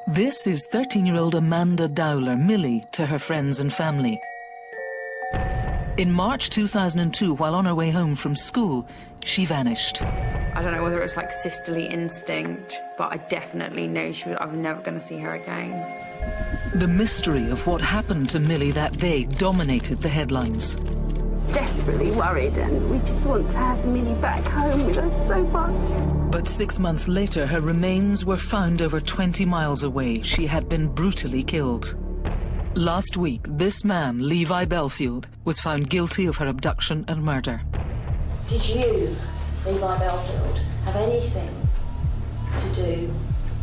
This is 13-year-old Amanda Dowler, Milly, to her friends and family. In March 2002, while on her way home from school, she vanished. I don't know whether it was like sisterly instinct, but I definitely know I'm never going to see her again. The mystery of what happened to Milly that day dominated the headlines. Desperately worried, and we just want to have Milly back home with us so much. But 6 months later, her remains were found over 20 miles away. She had been brutally killed. Last week, this man, Levi Bellfield, was found guilty of her abduction and murder. Did you, Levi Bellfield, have anything to do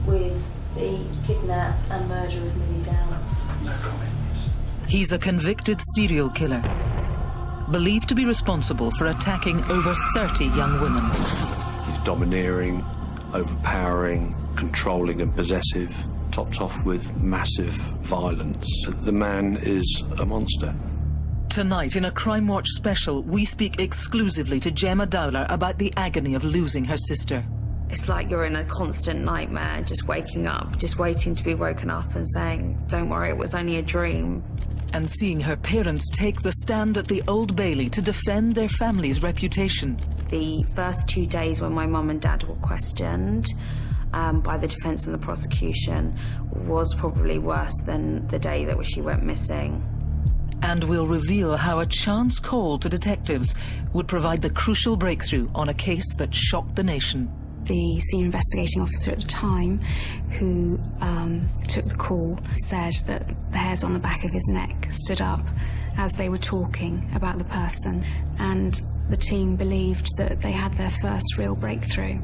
with the kidnap and murder of Milly Dowler? No comment. He's a convicted serial killer, believed to be responsible for attacking over 30 young women. He's domineering, overpowering, controlling and possessive, topped off with massive violence. The man is a monster. Tonight, in a Crimewatch special, we speak exclusively to Gemma Dowler about the agony of losing her sister. It's like you're in a constant nightmare, just waking up, just waiting to be woken up and saying, don't worry, it was only a dream. And seeing her parents take the stand at the Old Bailey to defend their family's reputation. The first 2 days when my mum and dad were questioned by the defence and the prosecution was probably worse than the day that she went missing. And we'll reveal how a chance call to detectives would provide the crucial breakthrough on a case that shocked the nation. The senior investigating officer at the time, who took the call, said that the hairs on the back of his neck stood up as they were talking about the person, and the team believed that they had their first real breakthrough.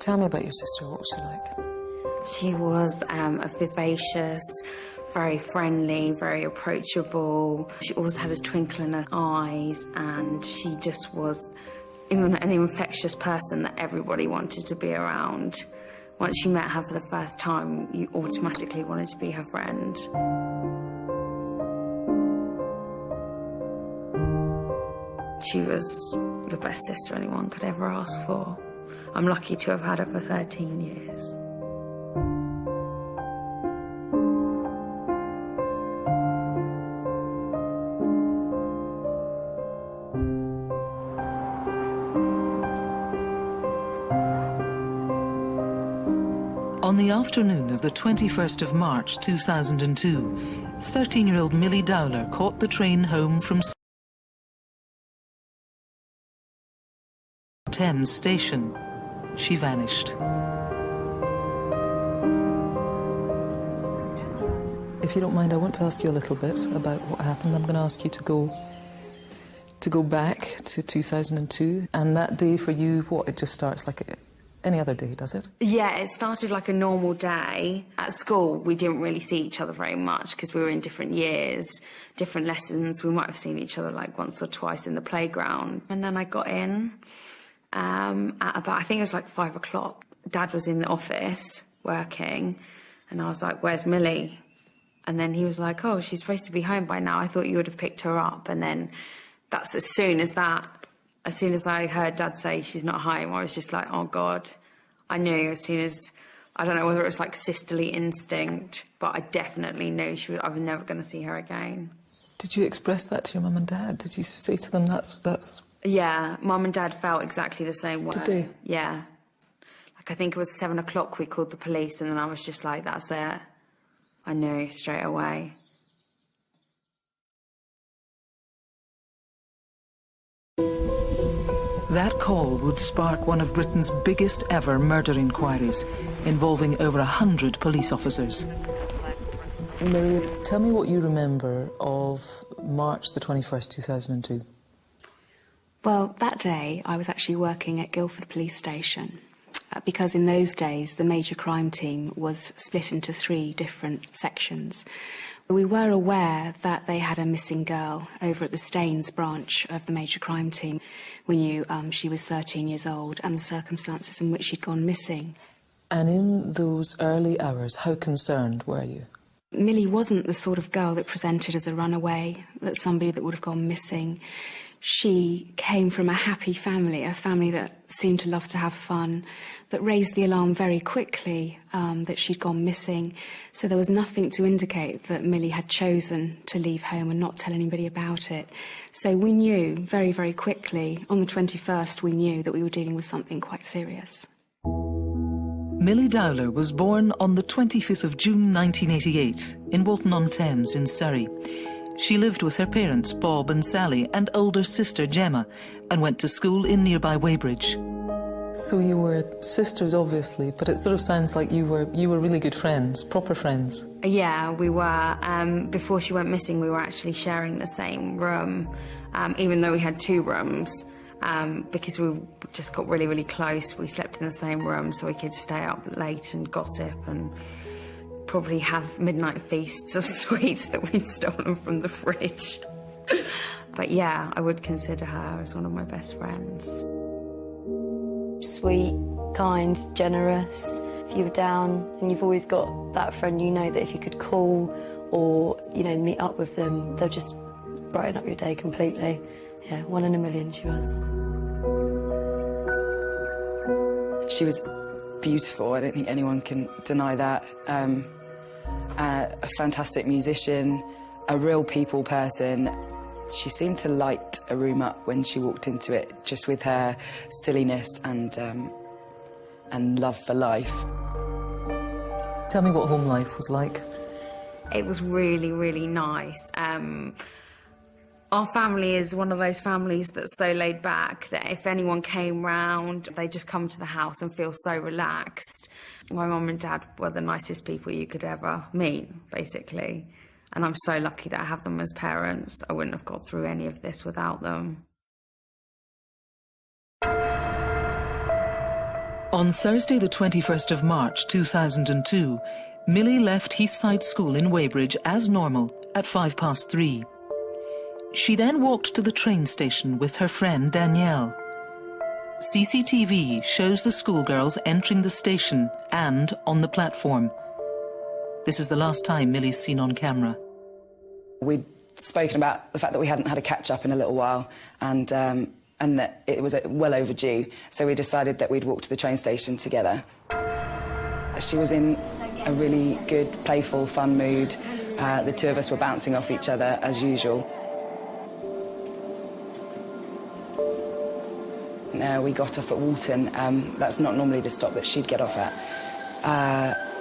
Tell me about your sister. What was she like? She was a vivacious, very friendly, very approachable. She always had a twinkle in her eyes, and she just was an infectious person that everybody wanted to be around. Once you met her for the first time, you automatically wanted to be her friend. She was the best sister anyone could ever ask for. I'm lucky to have had her for 13 years. On the afternoon of the 21st of March 2002, 13-year-old Milly Dowler caught the train home from Thames Station. She vanished. If you don't mind, I want to ask you a little bit about what happened. I'm going to ask you to go back to 2002, and that day for you, it just starts like any other day, does it? Yeah, it started like a normal day. At school, we didn't really see each other very much because we were in different years, different lessons. We might have seen each other like once or twice in the playground. And then I got in at about, I think it was like 5 o'clock. Dad was in the office working, and I was like, where's Milly? And then he was like, oh, she's supposed to be home by now. I thought you would have picked her up. And then that's as soon as I heard Dad say she's not home, I was just like, oh, God. I knew as soon as, I don't know whether it was like sisterly instinct, but I definitely knew I was never going to see her again. Did you express that to your mum and dad? Did you say to them that's... Yeah, Mum and Dad felt exactly the same way. Did they? Yeah. Like, I think it was 7 o'clock we called the police, and then I was just like, that's it. I knew straight away. That call would spark one of Britain's biggest ever murder inquiries, involving over 100 police officers. Maria, tell me what you remember of March the 21st, 2002. Well, that day I was actually working at Guildford Police Station because in those days the major crime team was split into 3 different sections. We were aware that they had a missing girl over at the Staines branch of the major crime team. We knew she was 13 years old and the circumstances in which she'd gone missing. And in those early hours, how concerned were you? Milly wasn't the sort of girl that presented as a runaway, that's somebody that would have gone missing. She came from a happy family, a family that seemed to love to have fun, that raised the alarm very quickly that she'd gone missing. So there was nothing to indicate that Milly had chosen to leave home and not tell anybody about it. So we knew very, very quickly, on the 21st, we knew that we were dealing with something quite serious. Milly Dowler was born on the 25th of June 1988 in Walton-on-Thames in Surrey. She lived with her parents, Bob and Sally, and older sister, Gemma, and went to school in nearby Weybridge. So you were sisters, obviously, but it sort of sounds like you were really good friends, proper friends. Yeah, we were. Before she went missing, we were actually sharing the same room, even though we had 2 rooms, because we just got really, really close. We slept in the same room so we could stay up late and gossip and probably have midnight feasts of sweets that we'd stolen from the fridge. But yeah, I would consider her as one of my best friends. Sweet, kind, generous. If you were down and you've always got that friend, you know that if you could call or, you know, meet up with them, they'll just brighten up your day completely. Yeah, 1 in a million she was. She was beautiful. I don't think anyone can deny that. A fantastic musician, a real people person. She seemed to light a room up when she walked into it, just with her silliness and love for life. Tell me what home life was like. It was really, really nice. Our family is one of those families that's so laid back that if anyone came round, they just come to the house and feel so relaxed. My mum and dad were the nicest people you could ever meet, basically. And I'm so lucky that I have them as parents. I wouldn't have got through any of this without them. On Thursday, the 21st of March 2002, Milly left Heathside School in Weybridge as normal at 3:05. She then walked to the train station with her friend Danielle. CCTV shows the schoolgirls entering the station and on the platform. This is the last time Milly's seen on camera. We'd spoken about the fact that we hadn't had a catch-up in a little while and that it was well overdue, so we decided that we'd walk to the train station together. She was in a really good, playful, fun mood. The 2 of us were bouncing off each other as usual. We got off at Walton. That's not normally the stop that she'd get off at.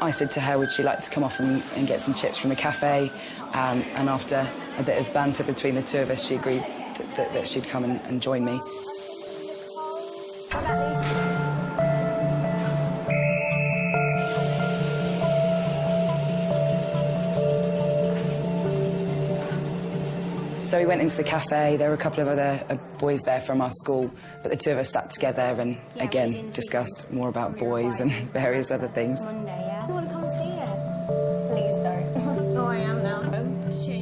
I said to her, would she like to come off and get some chips from the cafe? And after a bit of banter between the 2 of us, she agreed that she'd come and join me. So we went into the cafe. There were a couple of other boys there from our school, but the 2 of us sat together and, again, discussed more about boys and various other things.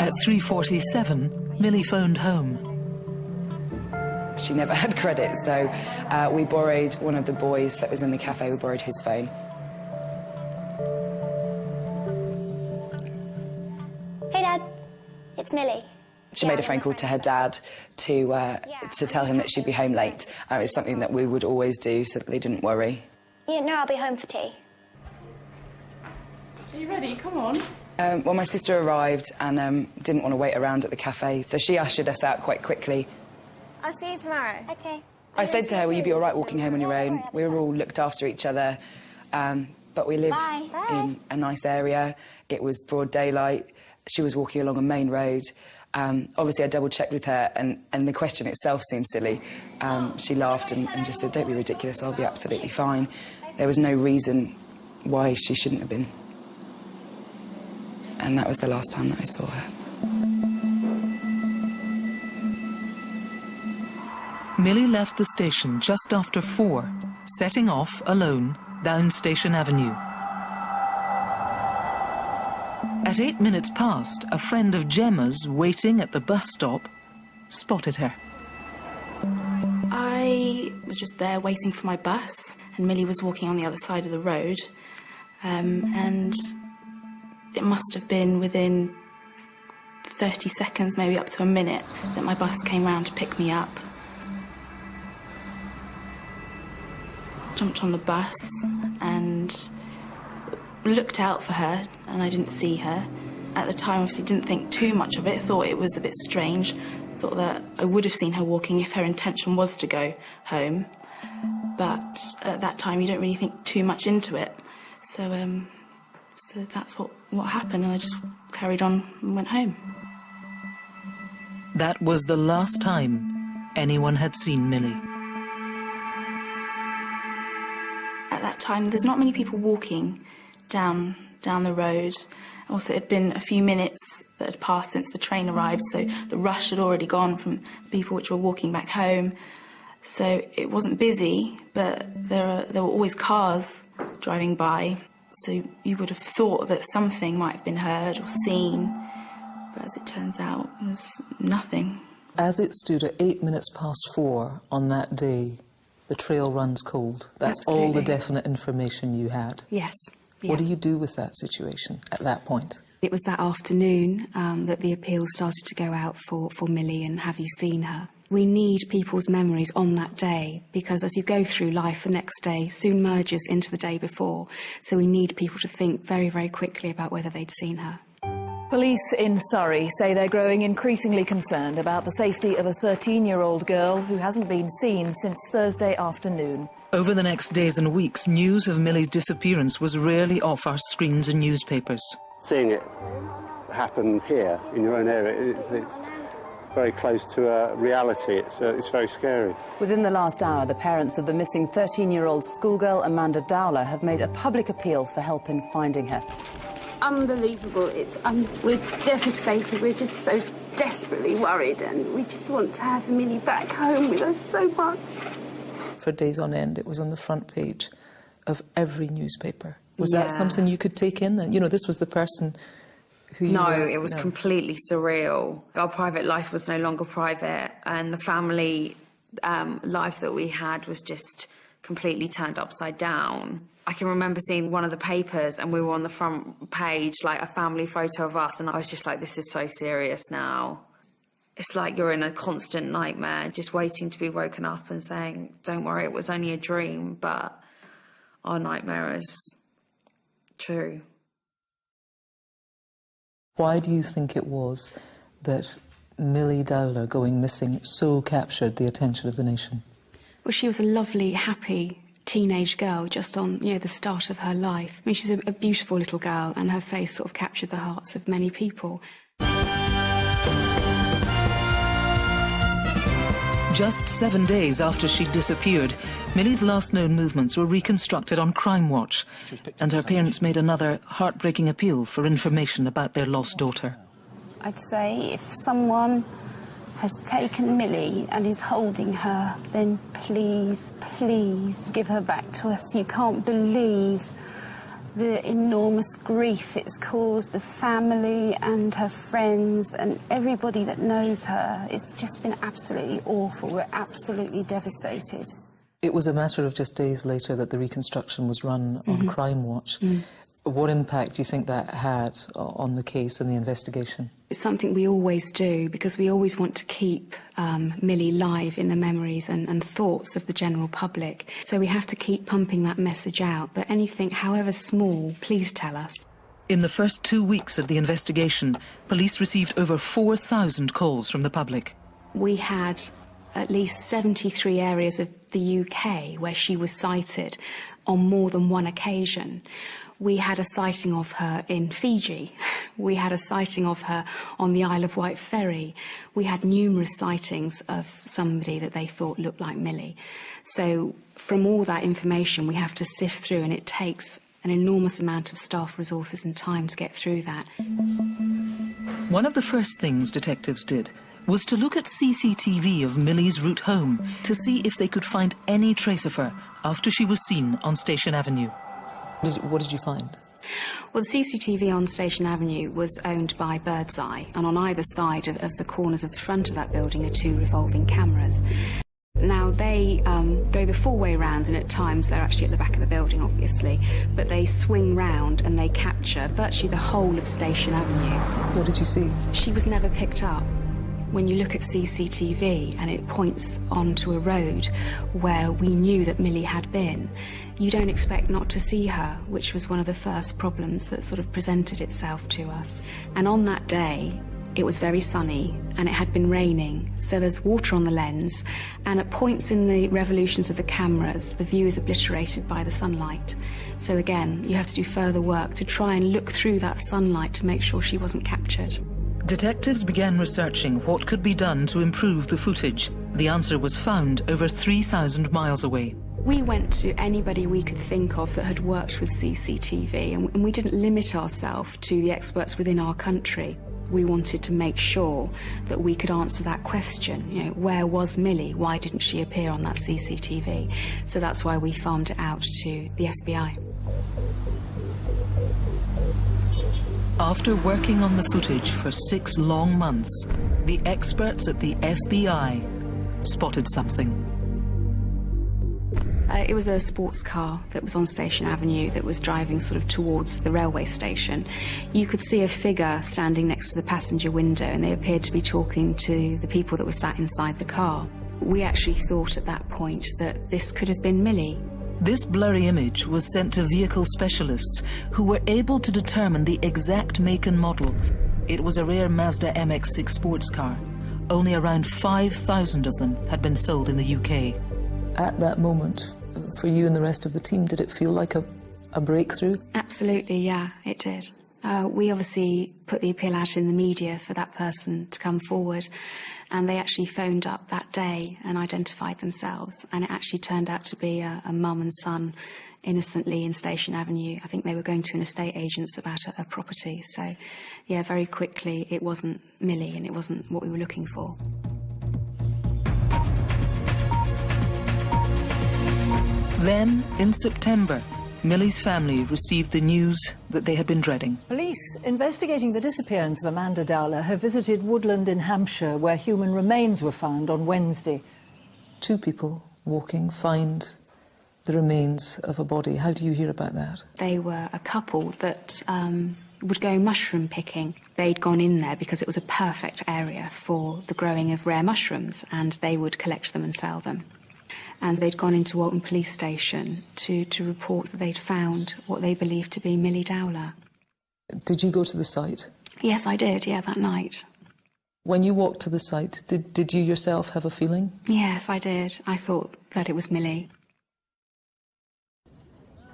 At 3:47, Milly phoned home. She never had credit, so we borrowed one of the boys that was in the cafe, we borrowed his phone. Hey, Dad. It's Milly. She made a phone call to her dad to tell him that she'd be home late. It's something that we would always do so that they didn't worry. Yeah, no, I'll be home for tea. Are you ready? Come on. Well, my sister arrived and didn't want to wait around at the cafe, so she ushered us out quite quickly. I'll see you tomorrow. OK. I said to her, will you be all right walking home on your own? We were all looked after each other, but we live in a nice area. It was broad daylight. She was walking along a main road. Obviously, I double-checked with her, and the question itself seemed silly. She laughed and just said, don't be ridiculous, I'll be absolutely fine. There was no reason why she shouldn't have been. And that was the last time that I saw her. Milly left the station just after 4, setting off alone down Station Avenue. At 8 minutes past, a friend of Gemma's waiting at the bus stop spotted her. I was just there waiting for my bus, and Milly was walking on the other side of the road, and it must have been within 30 seconds, maybe up to a minute, that my bus came round to pick me up. Jumped on the bus and looked out for her, and I didn't see her. At the time, obviously didn't think too much of it, thought it was a bit strange, thought that I would have seen her walking if her intention was to go home. But at that time, you don't really think too much into it. So that's what happened, and I just carried on and went home. That was the last time anyone had seen Milly. At that time, there's not many people walking down the road. Also, it had been a few minutes that had passed since the train arrived, so the rush had already gone from people which were walking back home. So it wasn't busy, but there were always cars driving by. So you would have thought that something might have been heard or seen, but as it turns out, there was nothing. As it stood at 8 minutes past 4 on that day, the trail runs cold. That's all the definite information you had. Yes. Yeah. What do you do with that situation at that point? It was that afternoon that the appeals started to go out for Milly and Have You Seen Her? We need people's memories on that day, because as you go through life, the next day soon merges into the day before. So we need people to think very, very quickly about whether they'd seen her. Police in Surrey say they're growing increasingly concerned about the safety of a 13-year-old girl who hasn't been seen since Thursday afternoon. Over the next days and weeks, news of Milly's disappearance was rarely off our screens and newspapers. Seeing it happen here in your own area, it's very close to reality. It's very scary. Within the last hour, the parents of the missing 13-year-old schoolgirl Amanda Dowler have made a public appeal for help in finding her. Unbelievable. We're devastated. We're just so desperately worried, and we just want to have Milly back home with us so much. For days on end, it was on the front page of every newspaper. Was that something you could take in? And, you know, this was the person who you No, were, it was completely surreal. Our private life was no longer private, and the family life that we had was just completely turned upside down. I can remember seeing one of the papers, and we were on the front page, like a family photo of us, and I was just like, this is so serious now. It's like you're in a constant nightmare, just waiting to be woken up and saying, don't worry, it was only a dream, but our nightmare is true. Why do you think it was that Milly Dowler going missing so captured the attention of the nation? Well, she was a lovely, happy teenage girl just on, the start of her life. I mean, she's a beautiful little girl, and her face sort of captured the hearts of many people. Just 7 days after she'd disappeared, Milly's last known movements were reconstructed on Crimewatch, and her parents made another heartbreaking appeal for information about their lost daughter. I'd say if someone has taken Milly and is holding her, then please, please give her back to us. You can't believe the enormous grief it's caused the family and her friends and everybody that knows her. It's just been absolutely awful. We're absolutely devastated. It was a matter of just days later that the reconstruction was run on Crimewatch. What impact do you think that had on the case and the investigation? It's something we always do, because we always want to keep Milly live in the memories and thoughts of the general public. So we have to keep pumping that message out, that anything, however small, please tell us. In the first 2 weeks of the investigation, police received over 4,000 calls from the public. We had at least 73 areas of the UK where she was sighted on more than one occasion. We had a sighting of her in Fiji. We had a sighting of her on the Isle of Wight ferry. We had numerous sightings of somebody that they thought looked like Milly. So from all that information, we have to sift through, and it takes an enormous amount of staff resources and time to get through that. One of the first things detectives did was to look at CCTV of Milly's route home to see if they could find any trace of her after she was seen on Station Avenue. What did you find? Well, the CCTV on Station Avenue was owned by Birdseye, and on either side of the corners of the front of that building are 2 revolving cameras. Now, they go the full way round, and at times they're actually at the back of the building, obviously, but they swing round and they capture virtually the whole of Station Avenue. What did you see? She was never picked up. When you look at CCTV and it points onto a road where we knew that Milly had been, you don't expect not to see her, which was one of the first problems that sort of presented itself to us. And on that day, it was very sunny and it had been raining, so there's water on the lens, and at points in the revolutions of the cameras, the view is obliterated by the sunlight. So again, you have to do further work to try and look through that sunlight to make sure she wasn't captured. Detectives began researching what could be done to improve the footage. The answer was found over 3,000 miles away. We went to anybody we could think of that had worked with CCTV, and we didn't limit ourselves to the experts within our country. We wanted to make sure that we could answer that question. You know, where was Milly? Why didn't she appear on that CCTV? So that's why we farmed it out to the FBI. After working on the footage for 6 long months, the experts at the FBI spotted something. It was a sports car that was on Station Avenue that was driving sort of towards the railway station. You could see a figure standing next to the passenger window, and they appeared to be talking to the people that were sat inside the car. We actually thought at that point that this could have been Milly. This blurry image was sent to vehicle specialists who were able to determine the exact make and model. It was a rare Mazda MX-6 sports car. Only around 5,000 of them had been sold in the UK. At that moment, for you and the rest of the team, did it feel like a breakthrough? Absolutely, yeah, it did. We obviously put the appeal out in the media for that person to come forward, and they actually phoned up that day and identified themselves, and it actually turned out to be a mum and son innocently in Station Avenue. I think they were going to an estate agent's about a property, so yeah, very quickly it wasn't Milly and it wasn't what we were looking for. Then, in September, Milly's family received the news that they had been dreading. Police investigating the disappearance of Amanda Dowler have visited Woodland in Hampshire, where human remains were found on Wednesday. 2 people walking find the remains of a body. How do you hear about that? They were a couple that would go mushroom picking. They'd gone in there because it was a perfect area for the growing of rare mushrooms, and they would collect them and sell them. And they'd gone into Walton Police Station to report that they'd found what they believed to be Milly Dowler. Did you go to the site? Yes, I did, yeah, that night. When you walked to the site, did you yourself have a feeling? Yes, I did. I thought that it was Milly.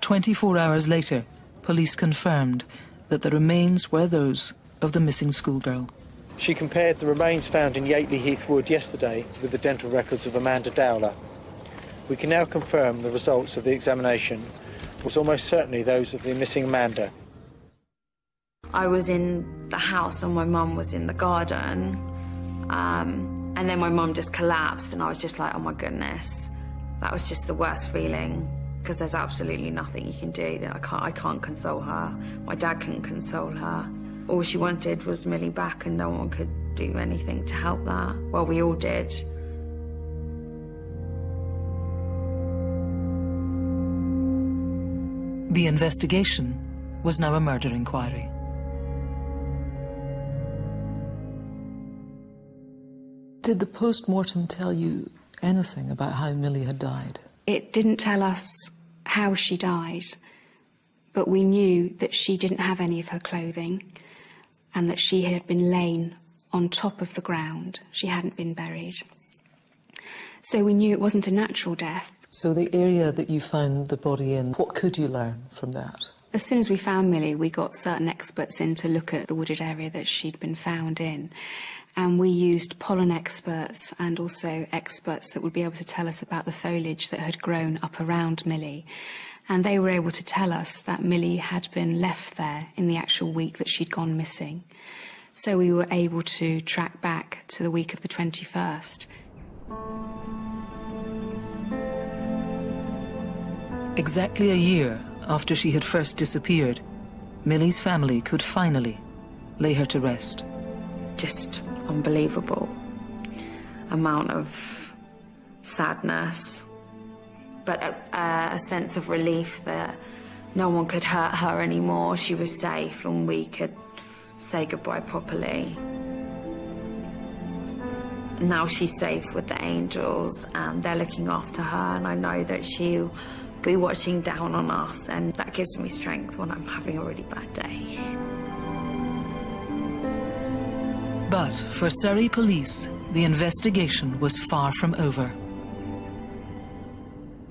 24 hours later, police confirmed that the remains were those of the missing schoolgirl. She compared the remains found in Yateley Heath Wood yesterday with the dental records of Amanda Dowler. We can now confirm the results of the examination was almost certainly those of the missing Amanda. I was in the house and my mum was in the garden, and then my mum just collapsed, and I was just like, oh my goodness. That was just the worst feeling, because there's absolutely nothing you can do. I can't console her. My dad couldn't console her. All she wanted was Milly back, and no one could do anything to help that. Well, we all did. The investigation was now a murder inquiry. Did the post-mortem tell you anything about how Milly had died? It didn't tell us how she died, but we knew that she didn't have any of her clothing and that she had been lain on top of the ground. She hadn't been buried. So we knew it wasn't a natural death. So the area that you found the body in, what could you learn from that? As soon as we found Milly, we got certain experts in to look at the wooded area that she'd been found in. And we used pollen experts and also experts that would be able to tell us about the foliage that had grown up around Milly. And they were able to tell us that Milly had been left there in the actual week that she'd gone missing. So we were able to track back to the week of the 21st. Exactly a year after she had first disappeared, Milly's family could finally lay her to rest. Just unbelievable amount of sadness, but a sense of relief that no one could hurt her anymore. She was safe and we could say goodbye properly. Now she's safe with the angels and they're looking after her, and I know that she'll be watching down on us, and that gives me strength when I'm having a really bad day. But for Surrey police, the investigation was far from over.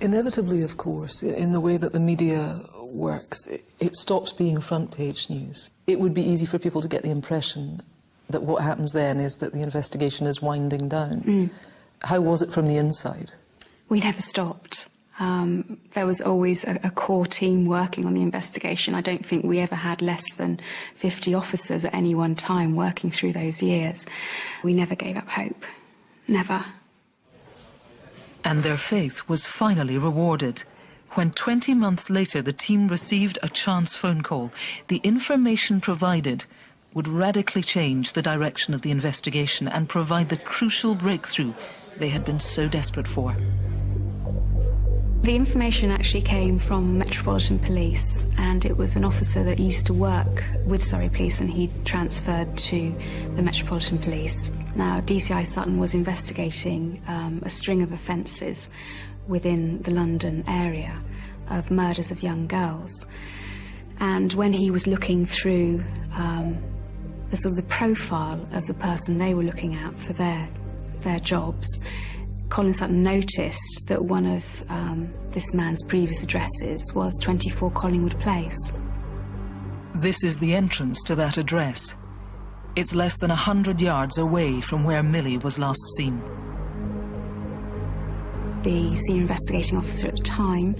Inevitably, of course, in the way that the media works, it stops being front page news. It would be easy for people to get the impression that what happens then is that the investigation is winding down. How was it from the inside? We never stopped. There was always a core team working on the investigation. I don't think we ever had less than 50 officers at any one time working through those years. We never gave up hope. Never. And their faith was finally rewarded. When 20 months later the team received a chance phone call, the information provided would radically change the direction of the investigation and provide the crucial breakthrough they had been so desperate for. The information actually came from the Metropolitan Police, and it was an officer that used to work with Surrey Police, and he transferred to the Metropolitan Police. Now, DCI Sutton was investigating a string of offences within the London area of murders of young girls. And when he was looking through the profile of the person they were looking at for their jobs, Colin Sutton noticed that one of this man's previous addresses was 24 Collingwood Place. This is the entrance to that address. It's less than 100 yards away from where Milly was last seen. The senior investigating officer at the time,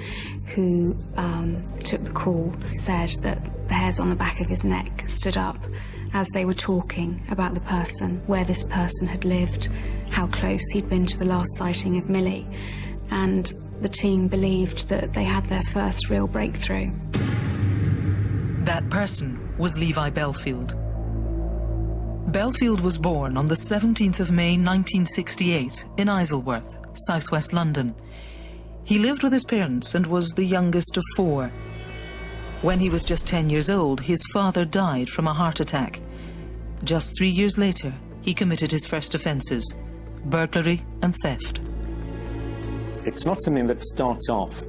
who took the call, said that the hairs on the back of his neck stood up as they were talking about the person, where this person had lived, how close he'd been to the last sighting of Milly, and the team believed that they had their first real breakthrough. That person was Levi Bellfield. Bellfield was born on the 17th of May 1968 in Isleworth, southwest London. He lived with his parents and was the youngest of 4. When he was just 10 years old, his father died from a heart attack. Just 3 years later, he committed his first offences: burglary and theft. It's not something that starts off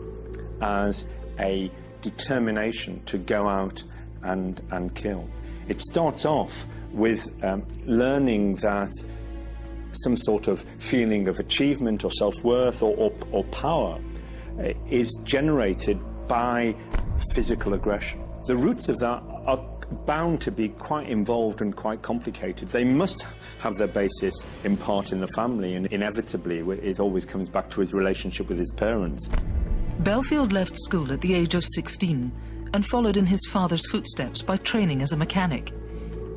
as a determination to go out and kill. It starts off with learning that some sort of feeling of achievement or self-worth or power is generated by physical aggression. The roots of that are bound to be quite involved and quite complicated. They must have their basis in part in the family, and inevitably it always comes back to his relationship with his parents. Bellfield left school at the age of 16 and followed in his father's footsteps by training as a mechanic.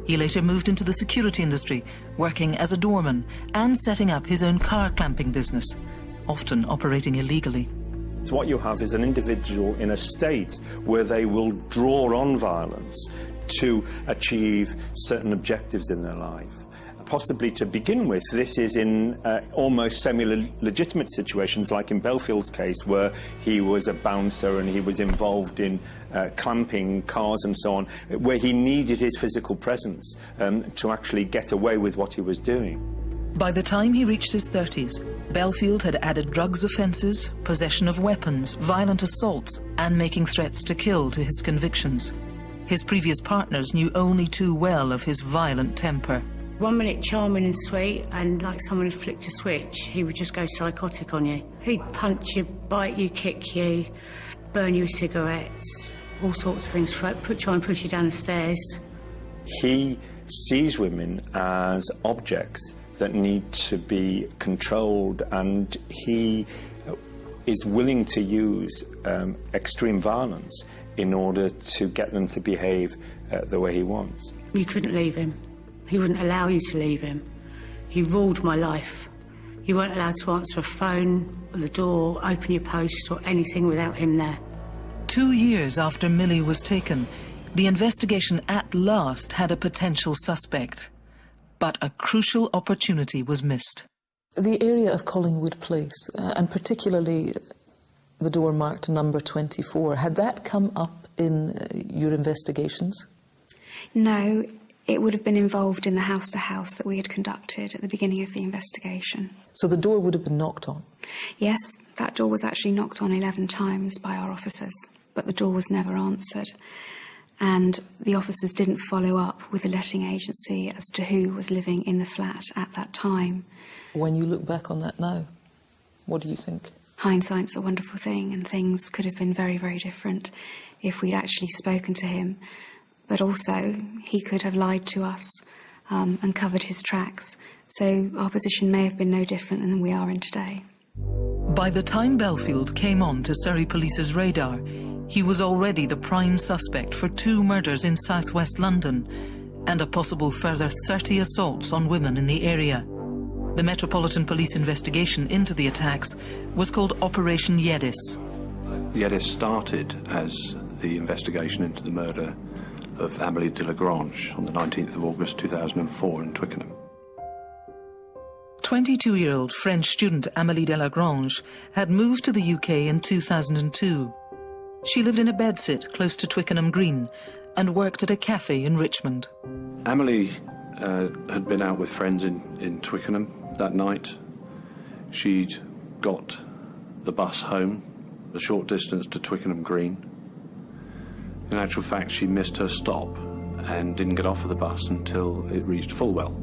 He later moved into the security industry, working as a doorman and setting up his own car clamping business, often operating illegally. So what you have is an individual in a state where they will draw on violence to achieve certain objectives in their life. Possibly to begin with, this is in almost semi-legitimate situations, like in Bellfield's case, where he was a bouncer and he was involved in clamping cars and so on, where he needed his physical presence to actually get away with what he was doing. By the time he reached his 30s, Bellfield had added drugs offences, possession of weapons, violent assaults, and making threats to kill to his convictions. His previous partners knew only too well of his violent temper. 1 minute charming and sweet, and like someone had flicked a switch, he would just go psychotic on you. He'd punch you, bite you, kick you, burn you with cigarettes, all sorts of things, try and push you down the stairs. He sees women as objects that need to be controlled, and he is willing to use extreme violence in order to get them to behave the way he wants. You couldn't leave him. He wouldn't allow you to leave him. He ruled my life. You weren't allowed to answer a phone, or the door, open your post or anything without him there. 2 years after Milly was taken, The investigation at last had a potential suspect, but a crucial opportunity was missed. The area of Collingwood Place, and particularly the door marked number 24, had that come up in your investigations? No, it would have been involved in the house-to-house that we had conducted at the beginning of the investigation. So the door would have been knocked on? Yes, that door was actually knocked on 11 times by our officers, but the door was never answered. And the officers didn't follow up with the letting agency as to who was living in the flat at that time. When you look back on that now, what do you think? Hindsight's a wonderful thing, and things could have been very, very different if we'd actually spoken to him. But also, he could have lied to us and covered his tracks. So our position may have been no different than we are in today. By the time Bellfield came on to Surrey Police's radar, he was already the prime suspect for 2 murders in southwest London and a possible further 30 assaults on women in the area. The Metropolitan Police investigation into the attacks was called Operation Yedis. Yedis started as the investigation into the murder of Milly Dowler on the 19th of August 2004 in Twickenham. 22-year-old French student Milly Dowler had moved to the UK in 2002. She lived in a bedsit close to Twickenham Green and worked at a cafe in Richmond. Milly had been out with friends in Twickenham that night. She'd got the bus home, a short distance to Twickenham Green. In actual fact, she missed her stop and didn't get off of the bus until it reached Fulwell.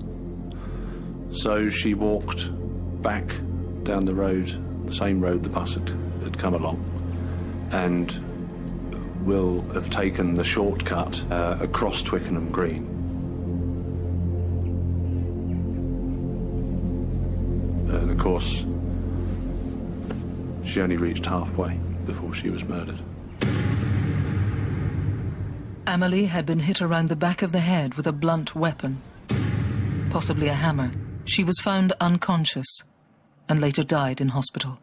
So she walked back down the road, the same road the bus had come along, and will have taken the shortcut across Twickenham Green. And of course, she only reached halfway before she was murdered. Milly had been hit around the back of the head with a blunt weapon, possibly a hammer. She was found unconscious and later died in hospital.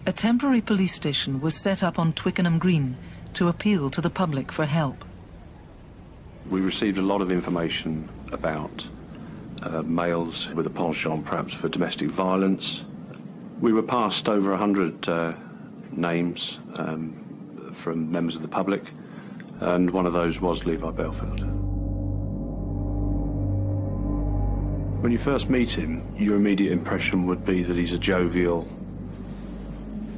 A temporary police station was set up on Twickenham Green to appeal to the public for help. We received a lot of information about males with a penchant perhaps for domestic violence. We were passed over 100 names from members of the public, and one of those was Levi Bellfield. When you first meet him, your immediate impression would be that he's a jovial,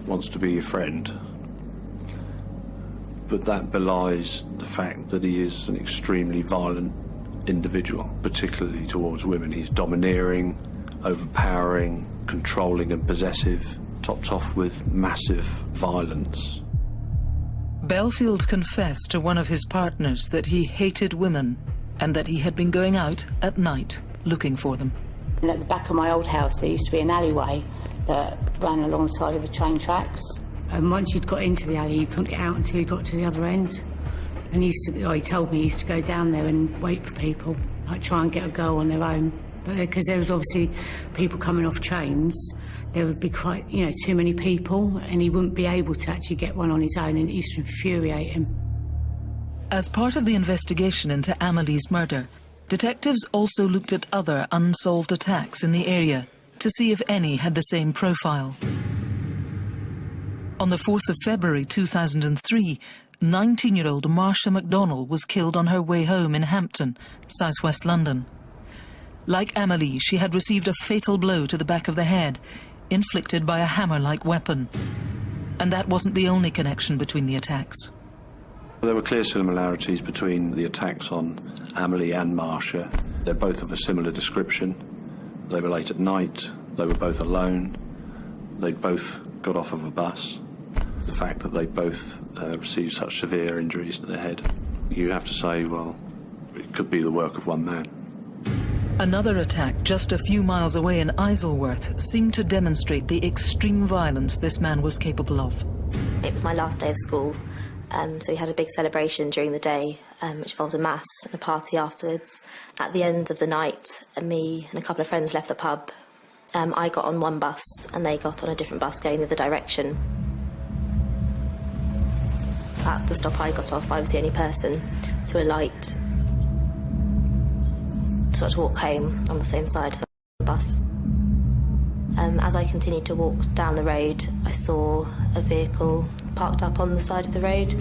wants to be your friend. But that belies the fact that he is an extremely violent individual, particularly towards women. He's domineering, overpowering, controlling and possessive, topped off with massive violence. Bellfield confessed to one of his partners that he hated women and that he had been going out at night looking for them. And at the back of my old house there used to be an alleyway that ran alongside of the train tracks. And once you'd got into the alley, you couldn't get out until you got to the other end. And he told me he used to go down there and wait for people, like try and get a girl on their own. But because there was obviously people coming off trains, there would be quite, too many people, and he wouldn't be able to actually get one on his own, and it used to infuriate him. As part of the investigation into Amelie's murder, detectives also looked at other unsolved attacks in the area to see if any had the same profile. On the 4th of February 2003, 19-year-old Marcia MacDonald was killed on her way home in Hampton, southwest London. Like Amelie, she had received a fatal blow to the back of the head, inflicted by a hammer-like weapon. And that wasn't the only connection between the attacks. There were clear similarities between the attacks on Amelie and Marcia. They're both of a similar description. They were late at night, they were both alone, they'd both got off of a bus. The fact that they both received such severe injuries to their head, you have to say, well, it could be the work of one man. Another attack just a few miles away in Isleworth seemed to demonstrate the extreme violence this man was capable of. It was my last day of school, so we had a big celebration during the day, which involved a mass and a party afterwards. At the end of the night, me and a couple of friends left the pub. I got on one bus and they got on a different bus going the other direction. at the stop I got off, I was the only person to alight, sort of walk home on the same side as the bus. As I continued to walk down the road, I saw a vehicle parked up on the side of the road.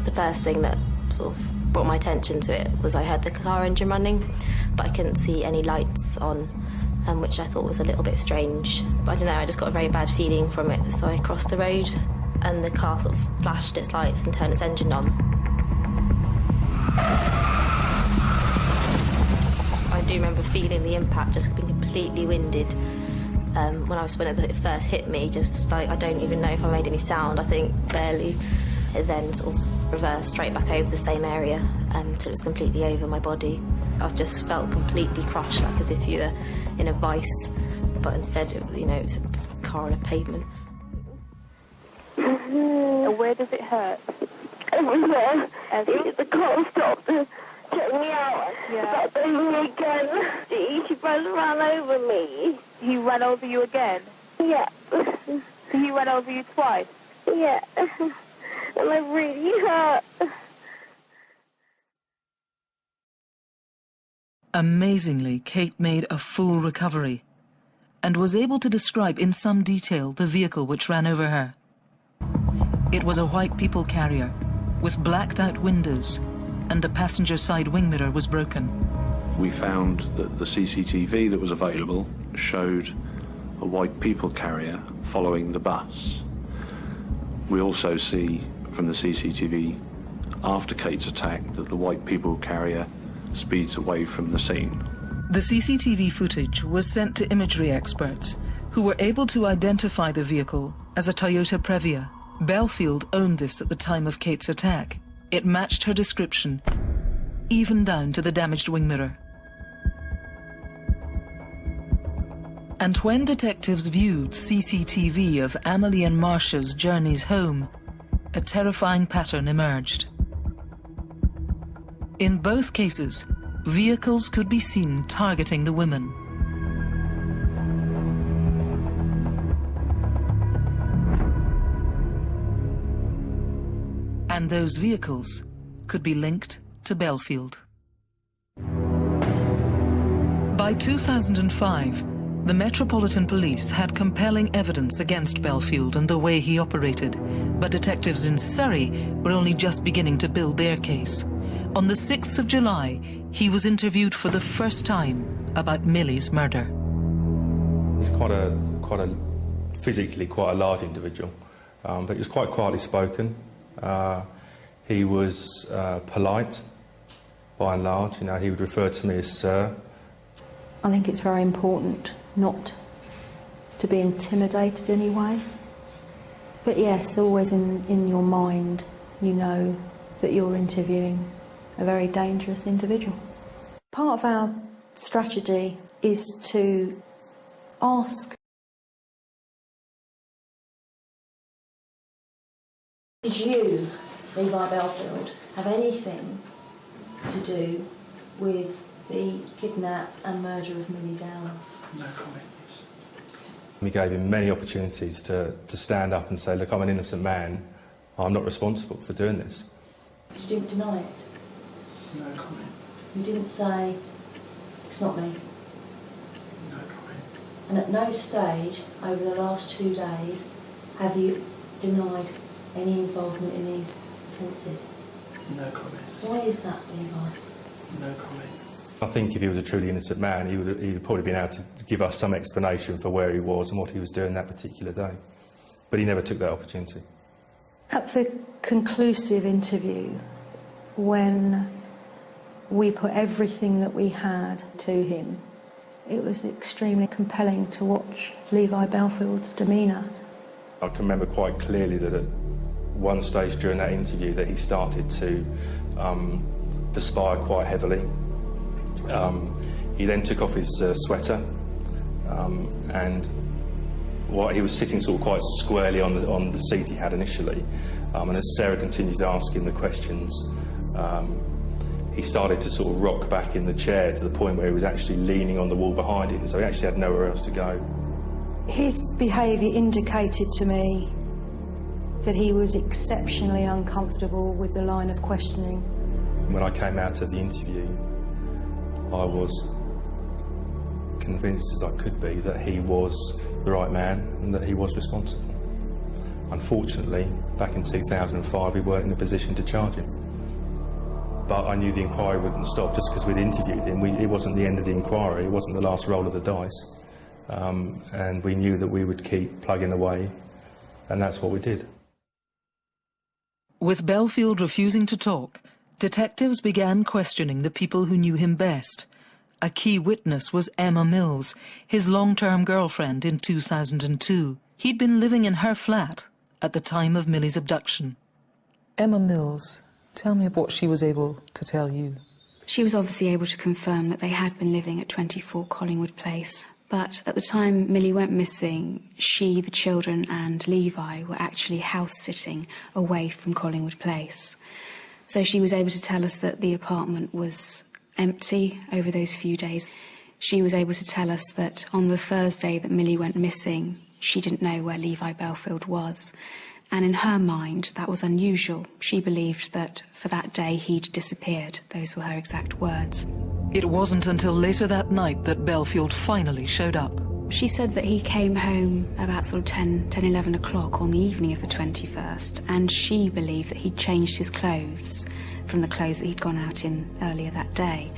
The first thing that sort of brought my attention to it was I heard the car engine running, but I couldn't see any lights on, which I thought was a little bit strange. But I don't know, I just got a very bad feeling from it, so I crossed the road and the car sort of flashed its lights and turned its engine on. I do remember feeling the impact, just being completely winded. When it first hit me, just like, I don't even know if I made any sound, I think barely. It then sort of reversed straight back over the same area until it was completely over my body. I just felt completely crushed, like as if you were in a vice, but instead, it was a car on a pavement. And where does it hurt? Everywhere. The car stopped and took me out. Yeah. Stopped me again. She ran over me. He ran over you again? Yeah. So he ran over you twice? Yeah. And I really hurt. Amazingly, Kate made a full recovery and was able to describe in some detail the vehicle which ran over her. It was a white people carrier with blacked out windows, and the passenger side wing mirror was broken. We found that the CCTV that was available showed a white people carrier following the bus. We also see from the CCTV after Kate's attack that the white people carrier speeds away from the scene. The CCTV footage was sent to imagery experts who were able to identify the vehicle as a Toyota Previa. Bellfield owned this at the time of Kate's attack. It matched her description, even down to the damaged wing mirror. And when detectives viewed CCTV of Amelie and Marcia's journeys home, a terrifying pattern emerged. In both cases, vehicles could be seen targeting the women. And those vehicles could be linked to Bellfield. By 2005, the Metropolitan Police had compelling evidence against Bellfield and the way he operated, but detectives in Surrey were only just beginning to build their case. On the 6th of July, he was interviewed for the first time about Milly's murder. He's quite a physically quite a large individual, but he was quite quietly spoken. He was polite, by and large. He would refer to me as sir. I think it's very important not to be intimidated in any way. But yes, always in your mind, you know that you're interviewing a very dangerous individual. Part of our strategy is to ask, did you, Levi Bellfield, have anything to do with the kidnap and murder of Milly Dowler? No comment. We gave him many opportunities to stand up and say, look, I'm an innocent man, I'm not responsible for doing this. But you didn't deny it? No comment. You didn't say, it's not me? No comment. And at no stage over the last 2 days have you denied any involvement in these offences? No comment. Why is that, Levi? No comment. I think if he was a truly innocent man, he would probably been able to give us some explanation for where he was and what he was doing that particular day. But he never took that opportunity. At the conclusive interview, when we put everything that we had to him, it was extremely compelling to watch Levi Bellfield's demeanour. I can remember quite clearly that at one stage during that interview that he started to perspire quite heavily. He then took off his sweater and he was sitting sort of quite squarely on the seat he had initially. And as Sarah continued to ask him the questions, he started to sort of rock back in the chair to the point where he was actually leaning on the wall behind him, so he actually had nowhere else to go. His behaviour indicated to me that he was exceptionally uncomfortable with the line of questioning. When I came out of the interview, I was convinced as I could be that he was the right man and that he was responsible. Unfortunately, back in 2005, we weren't in a position to charge him. But I knew the inquiry wouldn't stop just because we'd interviewed him. It wasn't the end of the inquiry, it wasn't the last roll of the dice. And we knew that we would keep plugging away, and that's what we did. With Bellfield refusing to talk, detectives began questioning the people who knew him best. A key witness was Emma Mills, his long-term girlfriend in 2002. He'd been living in her flat at the time of Milly's abduction. Emma Mills, tell me what she was able to tell you. She was obviously able to confirm that they had been living at 24 Collingwood Place. But at the time Milly went missing, she, the children and Levi were actually house-sitting away from Collingwood Place. So she was able to tell us that the apartment was empty over those few days. She was able to tell us that on the Thursday that Milly went missing, she didn't know where Levi Bellfield was. And in her mind, that was unusual. She believed that for that day he'd disappeared. Those were her exact words. It wasn't until later that night that Bellfield finally showed up. She said that he came home about sort of 11 o'clock on the evening of the 21st, and she believed that he'd changed his clothes from the clothes that he'd gone out in earlier that day.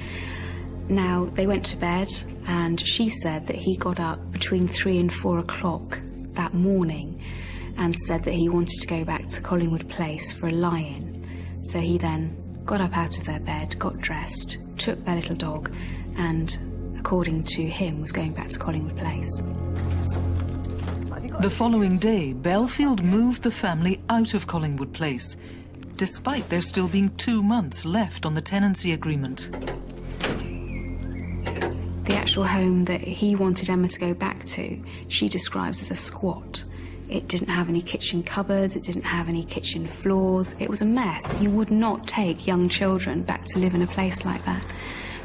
Now, they went to bed, and she said that he got up between 3 and 4 o'clock that morning and said that he wanted to go back to Collingwood Place for a lie-in. So he then got up out of their bed, got dressed, took their little dog, and, according to him, was going back to Collingwood Place. The following day, Bellfield moved the family out of Collingwood Place, despite there still being 2 months left on the tenancy agreement. The actual home that he wanted Emma to go back to, she describes as a squat. It didn't have any kitchen cupboards, it didn't have any kitchen floors. It was a mess. You would not take young children back to live in a place like that.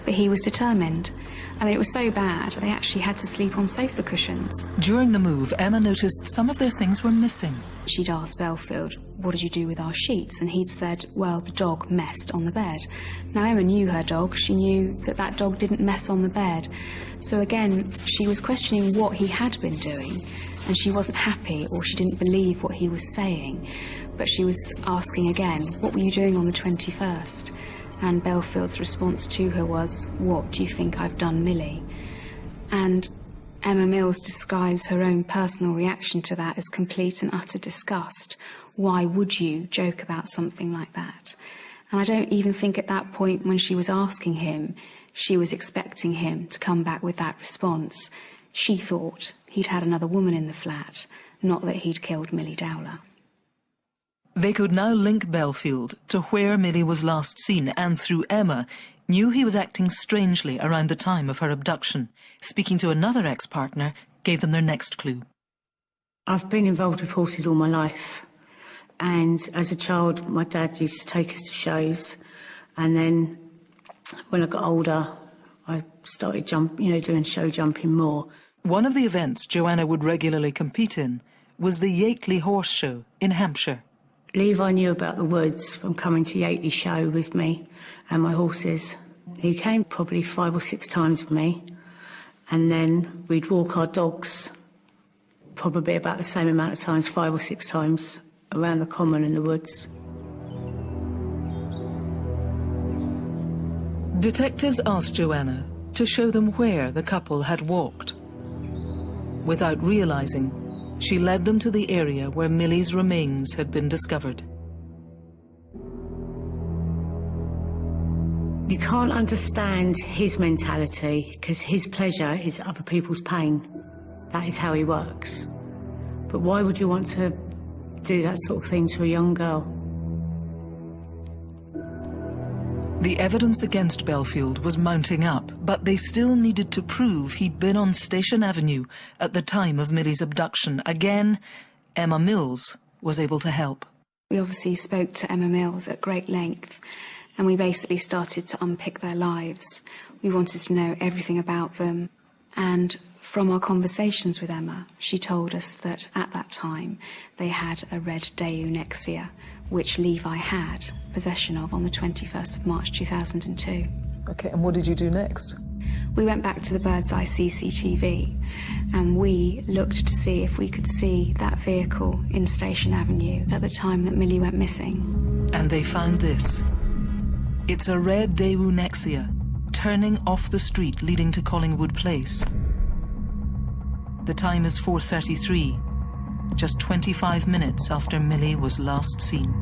But he was determined. I mean, it was so bad, they actually had to sleep on sofa cushions. During the move, Emma noticed some of their things were missing. She'd asked Bellfield, what did you do with our sheets? And he'd said, well, the dog messed on the bed. Now, Emma knew her dog. She knew that that dog didn't mess on the bed. So again, she was questioning what he had been doing, and she wasn't happy, or she didn't believe what he was saying. But she was asking again, what were you doing on the 21st? And Bellfield's response to her was, what do you think I've done, Milly? And Emma Mills describes her own personal reaction to that as complete and utter disgust. Why would you joke about something like that? And I don't even think at that point when she was asking him, she was expecting him to come back with that response. She thought he'd had another woman in the flat, not that he'd killed Milly Dowler. They could now link Bellfield to where Milly was last seen, and through Emma, knew he was acting strangely around the time of her abduction. Speaking to another ex-partner gave them their next clue. I've been involved with horses all my life, and as a child my dad used to take us to shows, and then when I got older I started doing show jumping more. One of the events Joanna would regularly compete in was the Yateley Horse Show in Hampshire. Levi knew about the woods from coming to Yateley Show with me and my horses. He came probably 5 or 6 times with me, and then we'd walk our dogs probably about the same amount of times, 5 or 6 times, around the common in the woods. Detectives asked Joanna to show them where the couple had walked. Without realising, she led them to the area where Milly's remains had been discovered. You can't understand his mentality because his pleasure is other people's pain. That is how he works. But why would you want to do that sort of thing to a young girl? The evidence against Bellfield was mounting up, but they still needed to prove he'd been on Station Avenue at the time of Milly's abduction. Again, Emma Mills was able to help. We obviously spoke to Emma Mills at great length, and we basically started to unpick their lives. We wanted to know everything about them, and From our conversations with Emma, she told us that at that time they had a red Daewoo Nexia, which Levi had possession of on the 21st of March 2002. Okay, and what did you do next? We went back to the Bird's Eye CCTV and we looked to see if we could see that vehicle in Station Avenue at the time that Milly went missing. And they found this. It's a red Daewoo Nexia, turning off the street leading to Collingwood Place. The time is 4:33, just 25 minutes after Milly was last seen.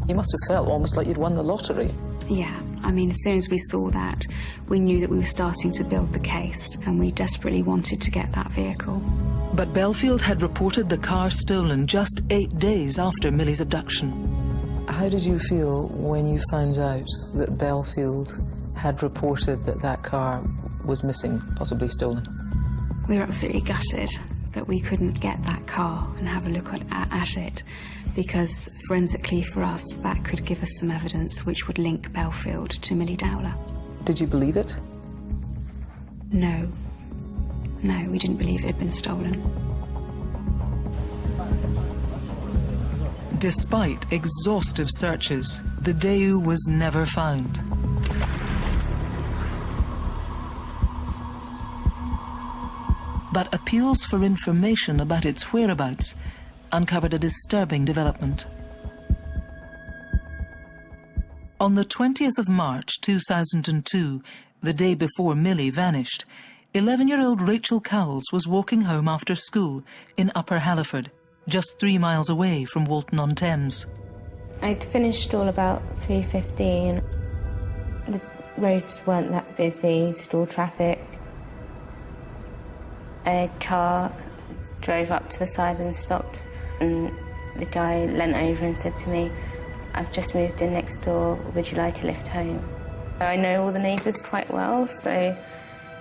You must have felt almost like you'd won the lottery. Yeah, I mean, as soon as we saw that, we knew that we were starting to build the case, and we desperately wanted to get that vehicle. But Bellfield had reported the car stolen just 8 days after Milly's abduction. How did you feel when you found out that Bellfield had reported that that car was missing, possibly stolen? We were absolutely gutted that we couldn't get that car and have a look at it, because forensically for us that could give us some evidence which would link Bellfield to Milly Dowler. Did you believe it? No, we didn't believe it had been stolen. Despite exhaustive searches, the Daewoo was never found. But appeals for information about its whereabouts uncovered a disturbing development. On the 20th of March 2002, the day before Milly vanished, 11-year-old Rachel Cowles was walking home after school in Upper Halliford, just 3 miles away from Walton-on-Thames. I'd finished school about 3:15. The roads weren't that busy, stall traffic. A car drove up to the side and stopped, and the guy leant over and said to me, "I've just moved in next door, would you like a lift home?" I know all the neighbours quite well, so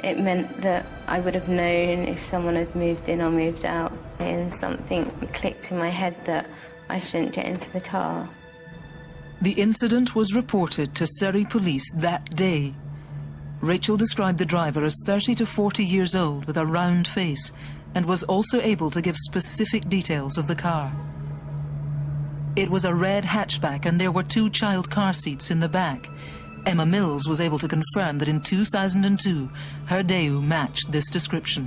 it meant that I would have known if someone had moved in or moved out, and something clicked in my head that I shouldn't get into the car. The incident was reported to Surrey police that day. Rachel described the driver as 30 to 40 years old with a round face and was also able to give specific details of the car. It was a red hatchback and there were 2 child car seats in the back. Emma Mills was able to confirm that in 2002, her Daewoo matched this description.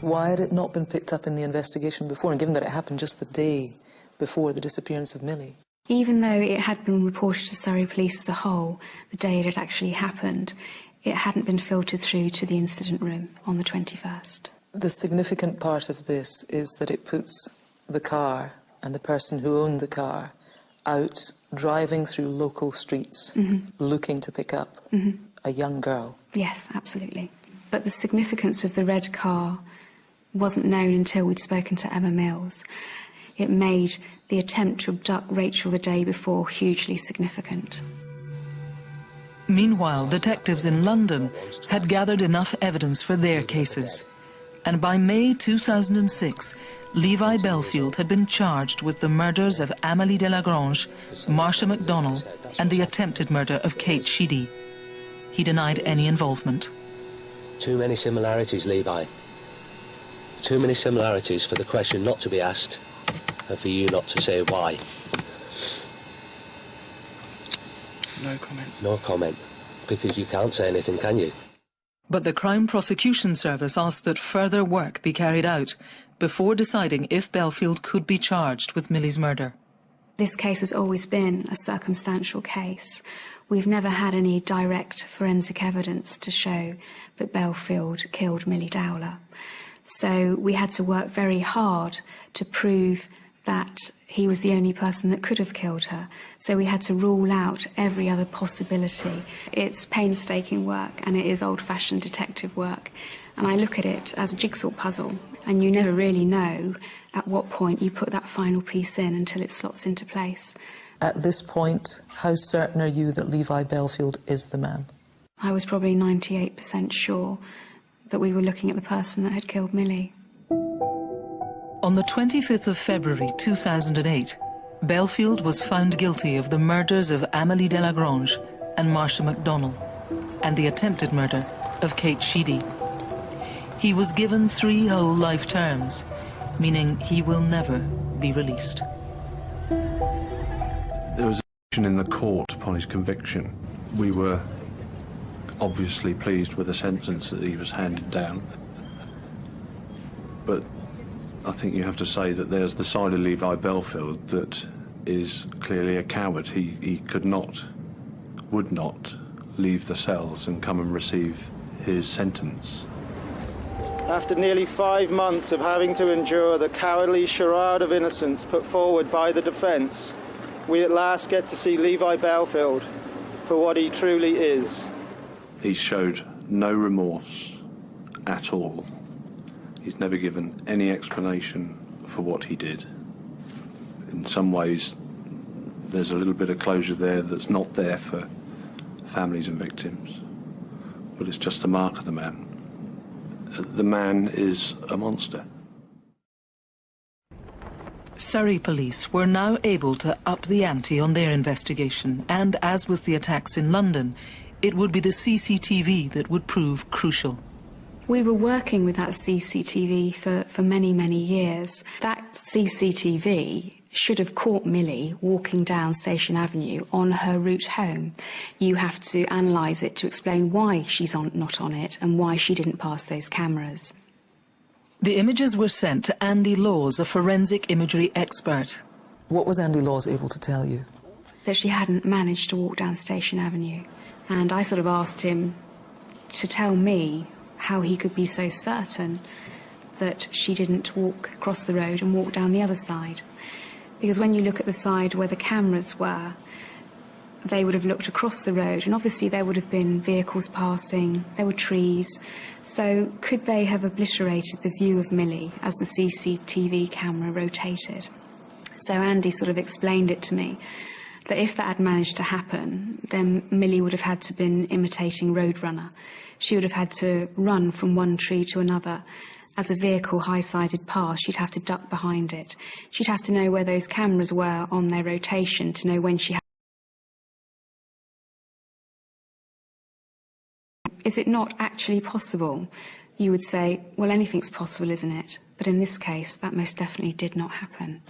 Why had it not been picked up in the investigation before, and given that it happened just the day before the disappearance of Milly? Even though it had been reported to Surrey Police as a whole, the day it had actually happened, it hadn't been filtered through to the incident room on the 21st. The significant part of this is that it puts the car and the person who owned the car out driving through local streets, looking to pick up a young girl. Yes, absolutely. But the significance of the red car wasn't known until we'd spoken to Emma Mills. It made the attempt to abduct Rachel the day before hugely significant. Meanwhile, detectives in London had gathered enough evidence for their cases. And by May 2006, Levi Bellfield had been charged with the murders of Amélie Delagrange, Marcia McDonnell, and the attempted murder of Kate Sheedy. He denied any involvement. Too many similarities, Levi. Too many similarities for the question not to be asked, and for you not to say why. No comment. No comment, because you can't say anything, can you? But the Crown Prosecution Service asked that further work be carried out before deciding if Bellfield could be charged with Milly's murder. This case has always been a circumstantial case. We've never had any direct forensic evidence to show that Bellfield killed Milly Dowler. So we had to work very hard to prove that he was the only person that could have killed her. So we had to rule out every other possibility. It's painstaking work and it is old-fashioned detective work. And I look at it as a jigsaw puzzle, and you never really know at what point you put that final piece in until it slots into place. At this point, how certain are you that Levi Bellfield is the man? I was probably 98% sure that we were looking at the person that had killed Milly. On the 25th of February 2008, Bellfield was found guilty of the murders of Amélie Delagrange and Marcia MacDonald, and the attempted murder of Kate Sheedy. He was given 3 whole life terms, meaning he will never be released. There was a motion in the court upon his conviction. We were obviously pleased with the sentence that he was handed down. But I think you have to say that there's the side of Levi Bellfield that is clearly a coward. He could not, would not leave the cells and come and receive his sentence. After nearly 5 months of having to endure the cowardly charade of innocence put forward by the defence, we at last get to see Levi Bellfield for what he truly is. He showed no remorse at all. He's never given any explanation for what he did. In some ways, there's a little bit of closure there that's not there for families and victims, but it's just a mark of the man. The man is a monster. Surrey police were now able to up the ante on their investigation, and as with the attacks in London, it would be the CCTV that would prove crucial. We were working with that CCTV for many, many years. That CCTV should have caught Milly walking down Station Avenue on her route home. You have to analyse it to explain why she's not on it and why she didn't pass those cameras. The images were sent to Andy Laws, a forensic imagery expert. What was Andy Laws able to tell you? That she hadn't managed to walk down Station Avenue. And I sort of asked him to tell me how he could be so certain that she didn't walk across the road and walk down the other side. Because when you look at the side where the cameras were, they would have looked across the road, and obviously there would have been vehicles passing, there were trees. So could they have obliterated the view of Milly as the CCTV camera rotated? So Andy sort of explained it to me, that if that had managed to happen, then Milly would have had to been imitating Roadrunner. She would have had to run from one tree to another. As a vehicle high-sided past, she'd have to duck behind it. She'd have to know where those cameras were on their rotation to know when she had... Is it not actually possible? You would say, well, anything's possible, isn't it? But in this case, that most definitely did not happen.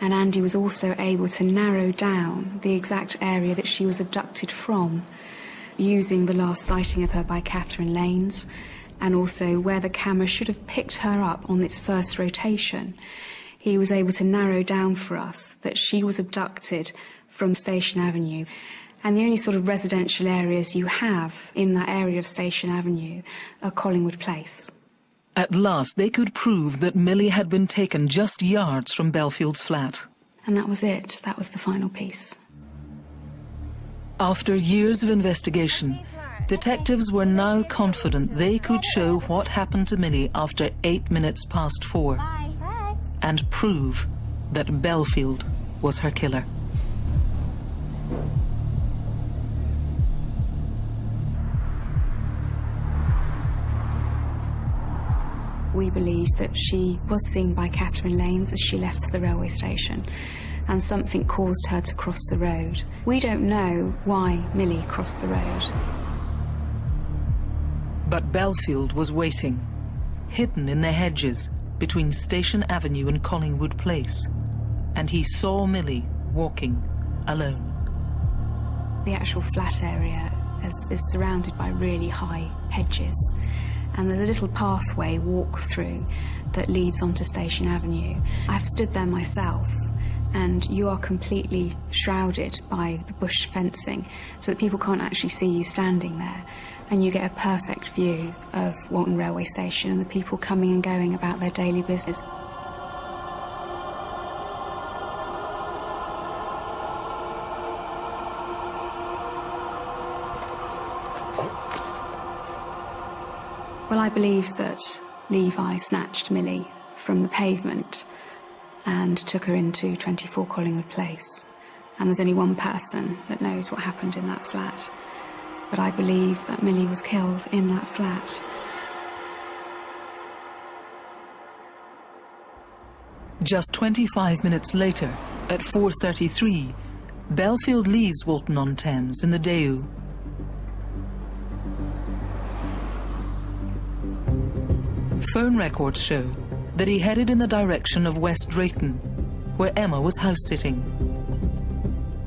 And Andy was also able to narrow down the exact area that she was abducted from, using the last sighting of her by Catherine Lanes, and also where the camera should have picked her up on its first rotation. He was able to narrow down for us that she was abducted from Station Avenue. And the only sort of residential areas you have in that area of Station Avenue are Collingwood Place. At last, they could prove that Milly had been taken just yards from Bellfield's flat. And that was it. That was the final piece. After years of investigation, detectives were now confident they could show what happened to Milly after 4 minutes past 4, and prove that Bellfield was her killer. We believe that she was seen by Catherine Lanes as she left the railway station, and something caused her to cross the road. We don't know why Milly crossed the road. But Bellfield was waiting, hidden in the hedges between Station Avenue and Collingwood Place, and he saw Milly walking alone. The actual flat area is surrounded by really high hedges, and there's a little pathway walk through that leads onto Station Avenue. I've stood there myself, and you are completely shrouded by the bush fencing so that people can't actually see you standing there, and you get a perfect view of Walton Railway Station and the people coming and going about their daily business. Well, I believe that Levi snatched Milly from the pavement and took her into 24 Collingwood Place. And there's only one person that knows what happened in that flat. But I believe that Milly was killed in that flat. Just 25 minutes later, At 4:33, Bellfield leaves Walton-on-Thames in the Deu. Phone records show that he headed in the direction of West Drayton, where Emma was house-sitting.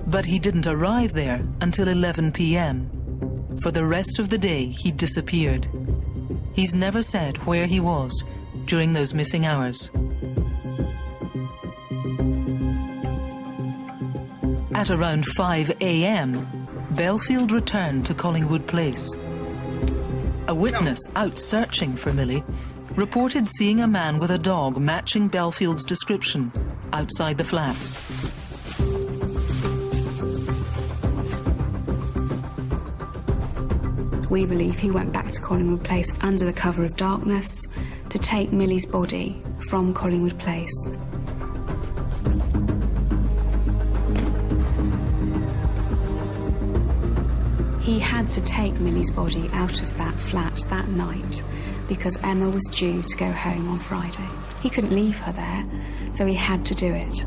But he didn't arrive there until 11 p.m. For the rest of the day, he disappeared. He's never said where he was during those missing hours. At around 5 a.m., Bellfield returned to Collingwood Place. A witness out searching for Milly reported seeing a man with a dog matching Bellfield's description outside the flats. We believe he went back to Collingwood Place under the cover of darkness to take Milly's body from Collingwood Place. He had to take Milly's body out of that flat that night because Emma was due to go home on Friday. He couldn't leave her there, so he had to do it.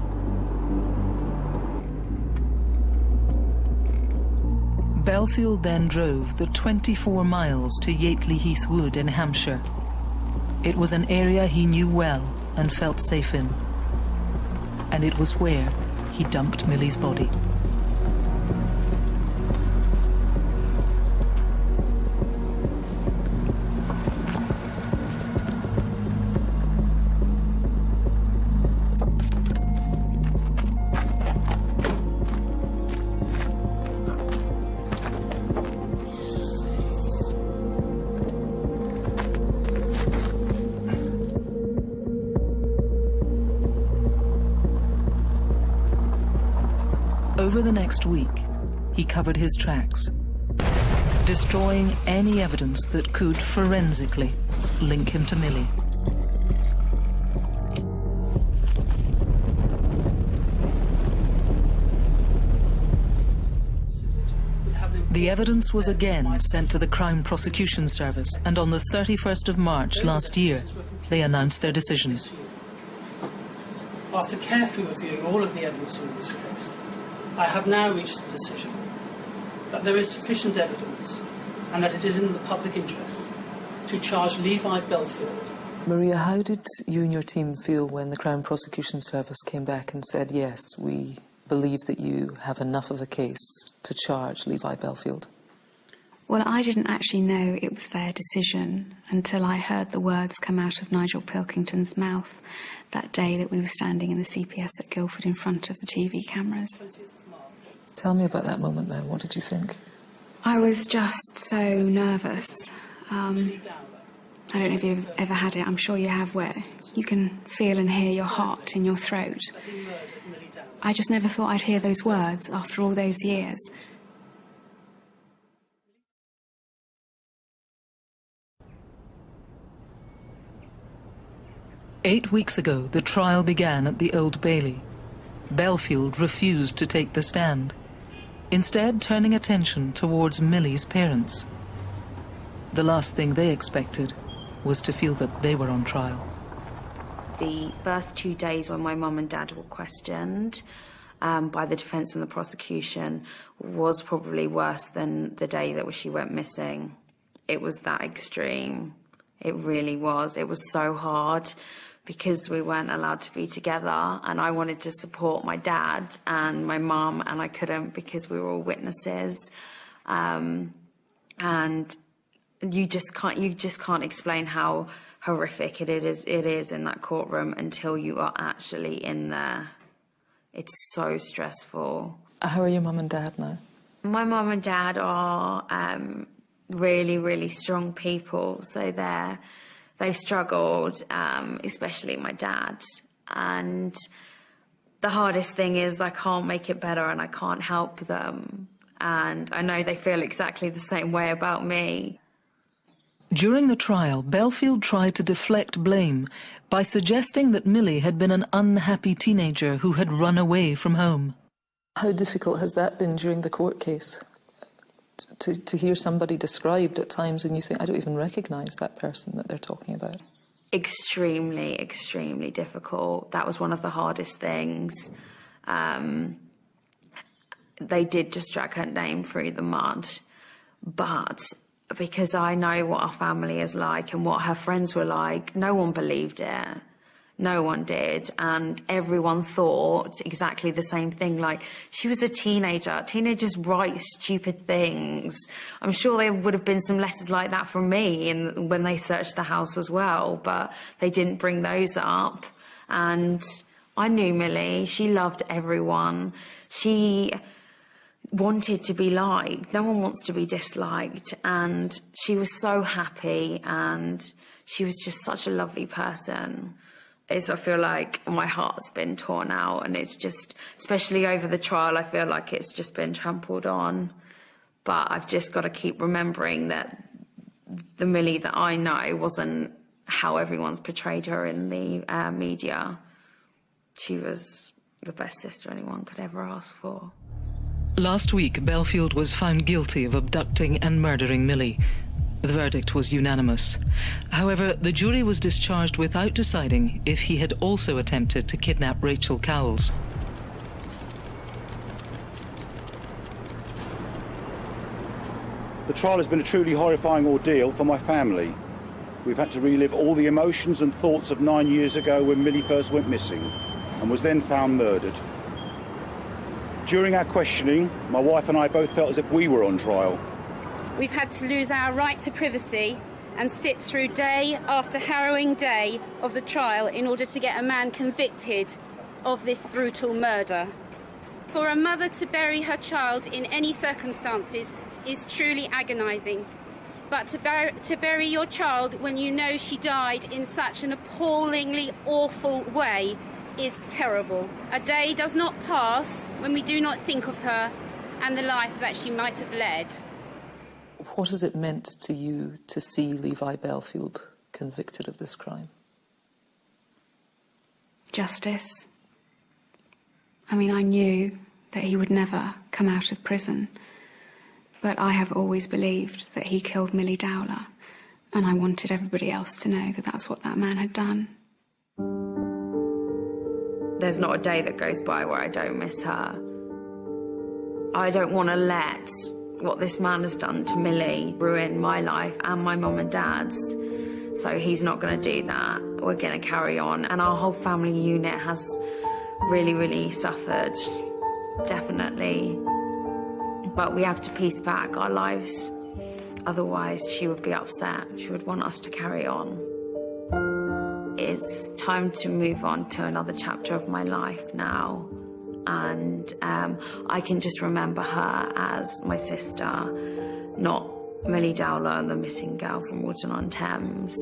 Bellfield then drove the 24 miles to Yateley Heath Wood in Hampshire. It was an area he knew well and felt safe in. And it was where he dumped Milly's body. Over the next week, he covered his tracks, destroying any evidence that could forensically link him to Milly. The evidence was again sent to the Crime Prosecution Service, and on the 31st of March last year, they announced their decision. After carefully reviewing all of the evidence in this case, I have now reached the decision that there is sufficient evidence and that it is in the public interest to charge Levi Bellfield. Maria, how did you and your team feel when the Crown Prosecution Service came back and said, yes, we believe that you have enough of a case to charge Levi Bellfield? Well, I didn't actually know it was their decision until I heard the words come out of Nigel Pilkington's mouth that day that we were standing in the CPS at Guildford in front of the TV cameras. Tell me about that moment then. What did you think? I was just so nervous. I don't know if you've ever had it. I'm sure you have, where you can feel and hear your heart in your throat. I just never thought I'd hear those words after all those years. "8 weeks ago, the trial began at the Old Bailey. Bellfield refused to take the stand, instead turning attention towards Milly's parents. The last thing they expected was to feel that they were on trial. The first 2 days when my mum and dad were questioned by the defence and the prosecution was probably worse than the day that she went missing. It was that extreme. It really was. It was so hard because we weren't allowed to be together, and I wanted to support my dad and my mum, and I couldn't because we were all witnesses. And you just can't explain how horrific it is in that courtroom until you are actually in there. It's so stressful. How are your mum and dad now? My mum and dad are really, really strong people, so they've struggled, especially my dad. And the hardest thing is I can't make it better and I can't help them. And I know they feel exactly the same way about me. During the trial, Bellfield tried to deflect blame by suggesting that Milly had been an unhappy teenager who had run away from home. How difficult has that been during the court case? To hear somebody described at times and you think, I don't even recognise that person that they're talking about. Extremely, extremely difficult. That was one of the hardest things. They did just drag her name through the mud, but because I know what our family is like and what her friends were like, no one believed it. No one did, and everyone thought exactly the same thing. Like, she was a teenager. Teenagers write stupid things. I'm sure there would have been some letters like that from me when they searched the house as well, but they didn't bring those up. And I knew Milly. She loved everyone. She wanted to be liked. No one wants to be disliked. And she was so happy, and she was just such a lovely person. I feel like my heart's been torn out, and it's just, especially over the trial, I feel like it's just been trampled on. But I've just got to keep remembering that the Milly that I know wasn't how everyone's portrayed her in the media. She was the best sister anyone could ever ask for. Last week, Bellfield was found guilty of abducting and murdering Milly. The verdict was unanimous. However, the jury was discharged without deciding if he had also attempted to kidnap Rachel Cowles. The trial has been a truly horrifying ordeal for my family. We've had to relive all the emotions and thoughts of 9 years ago when Milly first went missing and was then found murdered. During our questioning, my wife and I both felt as if we were on trial. We've had to lose our right to privacy and sit through day after harrowing day of the trial in order to get a man convicted of this brutal murder. For a mother to bury her child in any circumstances is truly agonising. But to bury your child when you know she died in such an appallingly awful way is terrible. A day does not pass when we do not think of her and the life that she might have led. What has it meant to you to see Levi Bellfield convicted of this crime? Justice. I mean, I knew that he would never come out of prison, but I have always believed that he killed Milly Dowler, and I wanted everybody else to know that that's what that man had done. There's not a day that goes by where I don't miss her. I don't want to let what this man has done to Milly ruin my life and my mum and dad's. So he's not going to do that. We're going to carry on. And our whole family unit has really, really suffered, definitely. But we have to piece back our lives. Otherwise, she would be upset. She would want us to carry on. It's time to move on to another chapter of my life now. And I can just remember her as my sister, not Milly Dowler, the missing girl from Wootton-on-Thames.